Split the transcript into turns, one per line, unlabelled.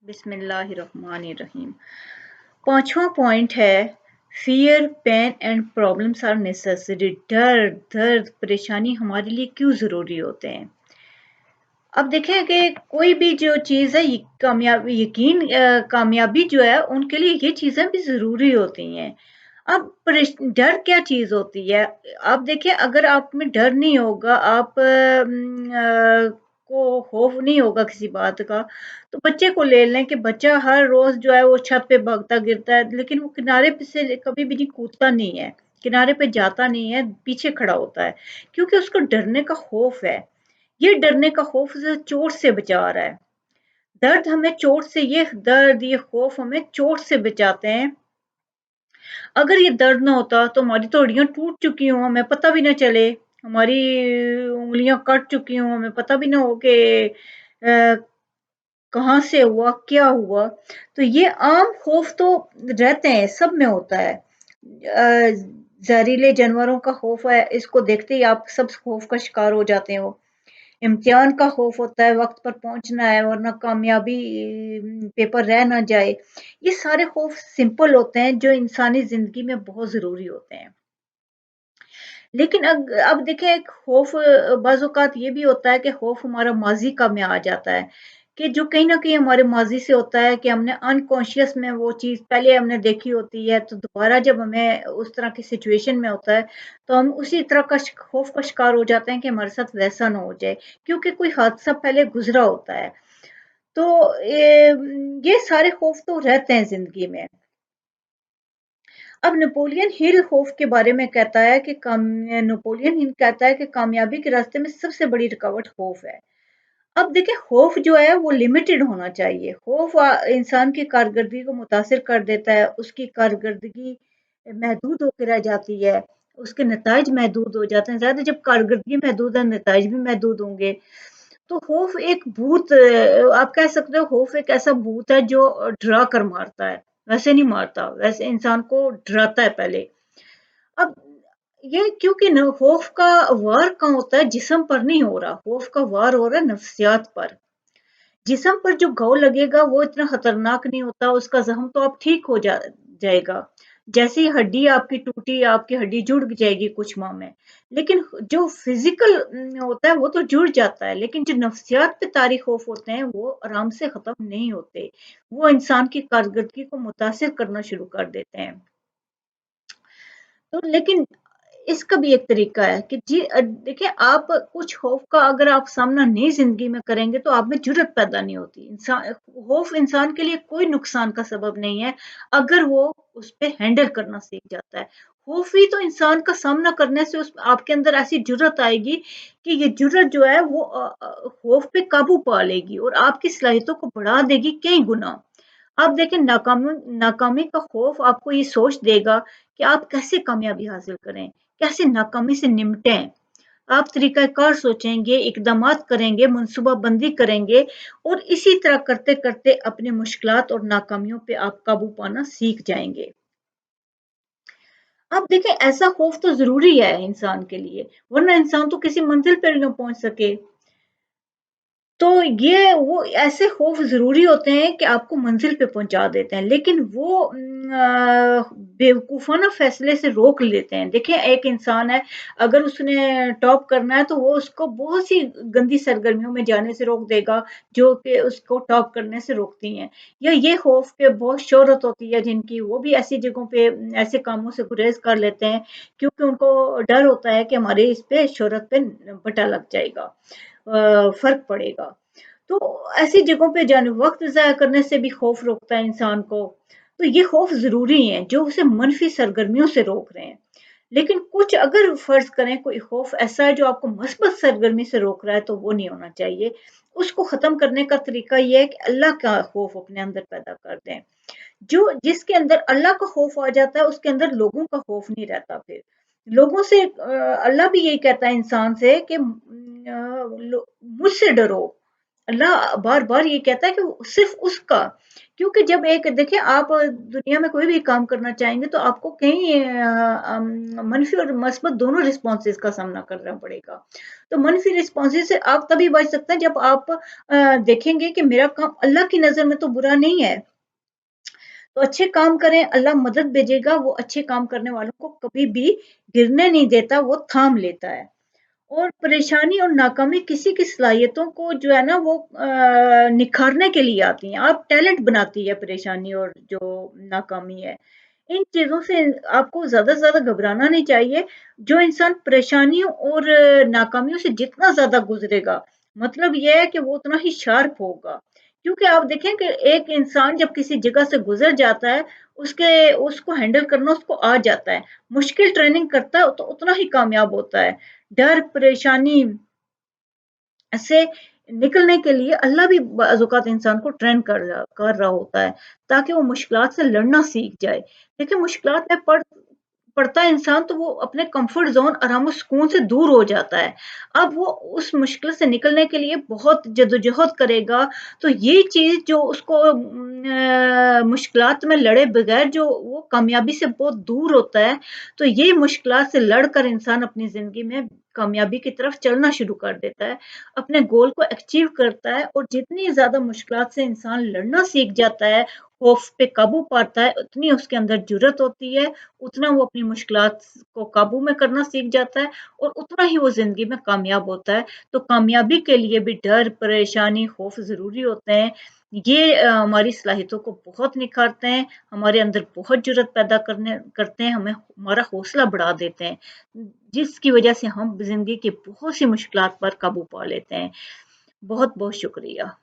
बिस्मिल्लाहिर्रहमानिर्रहीम। पांचवा पॉइंट है fear pain and problems are necessary. डर दर्द परेशानी हमारे लिए क्यों जरूरी होते हैं। अब देखें कि कोई भी जो चीज़ है कामयाबी जो है उनके लिए ये चीज़ें भी ज़रूरी होती हैं। अब डर क्या चीज़ होती है। आप देखिए अगर आप में डर नहीं होगा, आप को खौफ नहीं होगा किसी बात का, तो बच्चे को ले लें कि बच्चा हर रोज़ जो है वो छत पे भागता गिरता है, लेकिन वो किनारे पे से कभी भी नहीं कूदता नहीं है, किनारे पे जाता नहीं है, पीछे खड़ा होता है, क्योंकि उसको डरने का खौफ है। ये डरने का खौफ उसे चोट से बचा रहा है। दर्द हमें चोट से, ये दर्द ये खौफ हमें चोट से बचाते हैं। अगर ये दर्द ना होता तो हमारी तो हड्डियां टूट चुकी हों, हमें पता भी ना चले, हमारी उंगलियां कट चुकी हों, हमें पता भी ना हो कि कहाँ से हुआ क्या हुआ। तो ये आम खौफ तो रहते हैं, सब में होता है। जहरीले जानवरों का खौफ है, इसको देखते ही आप सब खौफ का शिकार हो जाते हो। इम्तिहान का खौफ होता है, वक्त पर पहुंचना है वरना कामयाबी पेपर रह ना जाए। ये सारे खौफ सिंपल होते हैं जो इंसानी जिंदगी में बहुत जरूरी होते हैं। लेकिन अब देखें खौफ बाज़ औक़ात ये भी होता है कि खौफ हमारा माज़ी का में आ जाता है, कि जो कहीं न कहीं हमारे माज़ी से होता है कि हमने अनकॉन्शियस में वो चीज़ पहले हमने देखी होती है, तो दोबारा जब हमें उस तरह की सिचुएशन में होता है, तो हम उसी तरह का खौफ का शिकार हो जाते हैं कि हमारे साथ वैसा ना हो जाए, क्योंकि कोई हादसा पहले गुज़रा होता है। तो ये सारे खौफ तो रहते हैं ज़िंदगी में। अब नेपोलियन हिल खौफ के बारे में कहता है कि नेपोलियन हिल कहता है कि कामयाबी के रास्ते में सबसे बड़ी रुकावट खौफ है। अब देखिए खौफ जो है वो लिमिटेड होना चाहिए। खौफ इंसान की कारकर्दगी को मुतासिर कर देता है, उसकी कारकर्दगी महदूद होकर रह जाती है, उसके नताज महदूद हो जाते हैं। ज़्यादा जब कारकर्दगी महदूद है, नताज भी महदूद होंगे। तो खौफ एक भूत, आप कह सकते हो खौफ एक ऐसा भूत है जो डरा कर मारता है, वैसे नहीं मारता, वैसे इंसान को डराता है पहले। अब ये क्योंकि न खौफ का वार कहाँ होता है, जिस्म पर नहीं हो रहा, खौफ का वार हो रहा है नफ्सियात पर। जिस्म पर जो घाव लगेगा वो इतना खतरनाक नहीं होता, उसका जख्म तो अब ठीक हो जाएगा। जैसे ही हड्डी आपकी टूटी, आपकी हड्डी जुड़ जाएगी कुछ माह में। लेकिन जो फिजिकल होता है वो तो जुड़ जाता है, लेकिन जो नफ्सियात पे तारी खौफ होते हैं वो आराम से खत्म नहीं होते। वो इंसान की कारकर्दगी को मुतासिर करना शुरू कर देते हैं। तो लेकिन इसका भी एक तरीका है कि जी देखिए आप कुछ खौफ का अगर आप सामना नई जिंदगी में करेंगे तो आप में जुर्रत पैदा नहीं होती। इंसान खौफ इंसान के लिए कोई नुकसान का सबब नहीं है, अगर वो उस पे हैंडल करना सीख जाता है। खौफ ही तो इंसान का सामना करने से उस आपके अंदर ऐसी जुर्रत आएगी कि ये जुर्रत जो है वो खौफ पे काबू पा लेगी और आपकी सलाहियतों को बढ़ा देगी कई गुना। आप देखें नाकामी नाकामी का खौफ आपको ये सोच देगा कि आप कैसे कामयाबी हासिल करें, कैसे नाकामी से निपटें। आप तरीक़ाकार सोचेंगे, इक़दामात करेंगे, मनसूबाबंदी करेंगे और इसी तरह करते-करते अपनी मुश्किलात और नाकामियों पे आप काबू पाना सीख जाएँगे। अब देखें ऐसा खौफ तो ज़रूरी है इंसान के लिए, वरना इंसान तो किसी मंज़िल पे ना पहुँच सके। तो ये वो ऐसे खौफ ज़रूरी होते हैं कि आपको मंज़िल पे पहुँचा देते हैं, लेकिन वो बेवकूफ़ाना फ़ैसले से रोक लेते हैं। देखिए एक इंसान है, अगर उसने टॉप करना है तो वो उसको बहुत सी गंदी सरगर्मियों में जाने से रोक देगा, जो कि उसको टॉप करने से रोकती हैं। या ये खौफ के बहुत शोहरत होती है जिनकी, वो भी ऐसी जगहों पे ऐसे कामों से गुरेज़ कर लेते हैं, क्योंकि उनको डर होता है कि हमारे इस पे शोहरत पे बटा लग जाएगा। फ़र्क पड़ेगा। तो ऐसी जगहों पे जाने वक़्त ज़ाया करने से भी खौफ रोकता है इंसान को। तो ये खौफ ज़रूरी हैं, जो उसे मनफ़ी सरगर्मियों से रोक रहे हैं। लेकिन कुछ अगर फ़र्ज़ करें कोई खौफ ऐसा है जो आपको मस्बत सरगर्मी से रोक रहा है, तो वो नहीं होना चाहिए। उसको ख़त्म करने का तरीका ये है कि अल्लाह का खौफ अपने अंदर पैदा कर दें। जिसके अंदर अल्लाह का खौफ आ जाता है, उसके अंदर लोगों का खौफ नहीं रहता फिर। लोगों से अल्लाह भी यही कहता है इंसान से कि मुझसे डरो। अल्लाह बार-बार ये कहता है कि सिर्फ़ उसका, क्योंकि जब एक देखिए आप दुनिया में कोई भी काम करना चाहेंगे तो आपको कई मनफी और मस्बत दोनों रिस्पॉन्सेज का सामना करना पड़ेगा। तो मनफी रिस्पॉन्सेज से आप तभी बच सकते हैं जब आप देखेंगे कि मेरा काम अल्लाह की नज़र में तो बुरा नहीं है। तो अच्छे काम करें, अल्लाह मदद भेजेगा, वो अच्छे काम करने वालों को कभी भी गिरने नहीं देता, वो थाम लेता है। और परेशानी और नाकामी किसी की सलाहियतों को जो है ना वो निखारने के लिए आती हैं। आप टैलेंट बनाती है परेशानी और जो नाकामी है। इन चीज़ों से आपको ज़्यादा से ज़्यादा घबराना नहीं चाहिए। जो इंसान परेशानियों और नाकामियों से जितना ज़्यादा गुज़रेगा, मतलब ये है कि वो उतना ही शार्प होगा। क्योंकि आप देखें कि एक इंसान जब किसी जगह से गुज़र जाता है, उसको हैंडल करना उसको आ जाता है। मुश्किल ट्रेनिंग करता है तो उतना ही कामयाब होता है। डर, परेशानी से निकलने के लिए अल्लाह भी बाज़ औक़ात इंसान को ट्रेन कर रहा होता है, ताकि वो मुश्किलात से लड़ना सीख जाए। देखिए मुश्किलात में पड़ता है इंसान तो वो अपने कम्फ़र्ट ज़ोन आराम और सुकून से दूर हो जाता है। अब वो उस मुश्किल से निकलने के लिए बहुत जद्दोजहद करेगा, तो ये चीज़ जो उसको मुश्किलात में लड़े बगैर जो वो कामयाबी से बहुत दूर होता है, तो ये मुश्किलात से लड़कर इंसान अपनी ज़िंदगी में कामयाबी की तरफ चलना शुरू कर देता है, अपने गोल को अचीव करता है और जितनी ज़्यादा मुश्किलात से इंसान लड़ना सीख जाता है, खौफ पे काबू पाता है, उतनी उसके अंदर जुर्रत होती है, उतना वो अपनी मुश्किलात को काबू में करना सीख जाता है और उतना ही वो ज़िंदगी में कामयाब होता है। तो कामयाबी के लिए भी डर, परेशानी, खौफ ज़रूरी होते हैं। ये हमारी सलाहियतों को बहुत निखारते हैं, हमारे अंदर बहुत जुर्रत पैदा करते हैं, हमें हमारा हौसला बढ़ा देते हैं, जिसकी वजह से हम ज़िंदगी की बहुत सी मुश्किलात पर काबू पा लेते हैं। बहुत-बहुत शुक्रिया।